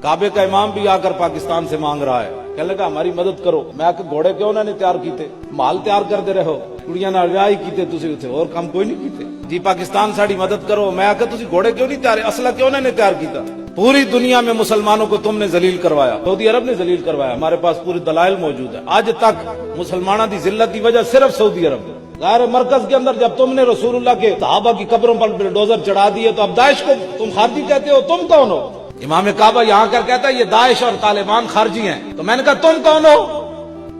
کعبے کا امام بھی آ کر پاکستان سے مانگ رہا ہے، کہنے لگا ہماری مدد کرو۔ میں آ کے گھوڑے کیوں نہ تیار کیتے، مال تیار کرتے رہو، کڑیاں نال ویاہ ہی کیتے تسی اتنے، اور کام کوئی نہیں کیتے جی۔ پاکستان ساڑی مدد کرو، میں آ کے تسی گھوڑے کیوں نہیں تیار، اسلحہ کیوں نہ تیار کیتا۔ پوری دنیا میں مسلمانوں کو تم نے ذلیل کروایا، سعودی عرب نے ذلیل کروایا، ہمارے پاس پورے دلائل موجود ہیں۔ آج تک مسلمانوں کی ذلت کی وجہ صرف سعودی عرب ہے۔ ظاہر مرکز کے اندر جب تم نے رسول اللہ کے صحابہ کی قبروں پر بلڈوزر چڑھا دیے تو اب داعش کو تم خارجی کہتے ہو، تم کون ہو؟ امام کعبہ یہاں کر کہتا ہے یہ داعش اور طالبان خارجی ہیں، تو میں نے کہا تم کون ہو؟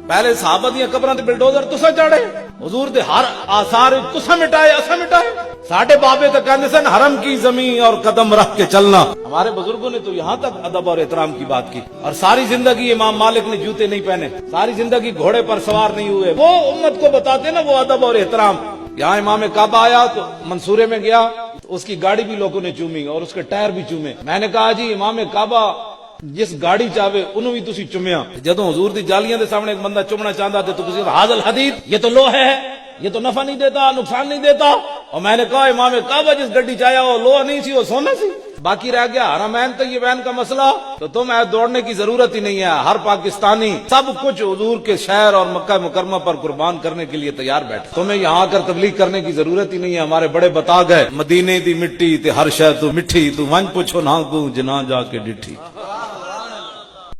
پہلے صحابہ دیا قبروں تے بلڈوزر تسا چڑھے، حضور دے ہر آثار تسا مٹائے، اسا مٹائے۔ ساڈے بابے تو کہتے سن حرم کی زمین اور قدم رکھ کے چلنا۔ ہمارے بزرگوں نے تو یہاں تک ادب اور احترام کی بات کی، اور ساری زندگی امام مالک نے جوتے نہیں پہنے، ساری زندگی گھوڑے پر سوار نہیں ہوئے، وہ امت کو بتاتے نا وہ ادب اور احترام۔ یہاں امام کعبہ آیا تو منصورے میں گیا، اس کی گاڑی بھی لوگوں نے چومی اور اس کے ٹائر بھی چومے۔ میں نے کہا جی امام کعبہ جس گاڑی چاہے انہوں بھی تسی چومیا۔ جدوں حضور دی جالیاں دے سامنے ایک بندہ چومنا چاہتا تھے تو تسی حاضر الحدید، یہ تو لوہے ہے، یہ تو نفع نہیں دیتا، نقصان نہیں دیتا۔ اور میں نے کہا امام کعبہ جس گڈی چاہیا وہ لوہا نہیں سی، وہ سونا سی۔ باقی رہ گیا حرمین طیبین کا مسئلہ، تو تم دوڑنے کی ضرورت ہی نہیں ہے۔ ہر پاکستانی سب کچھ حضور کے شہر اور مکہ مکرمہ پر قربان کرنے کے لیے تیار بیٹھا، تمہیں یہاں کر تبلیغ کرنے کی ضرورت ہی نہیں ہے۔ ہمارے بڑے بتا گئے مدینے دی مٹی تے ہر شے تو مٹھی، تو ون پوچھو نہ کو جنا جا کے ڈٹھی۔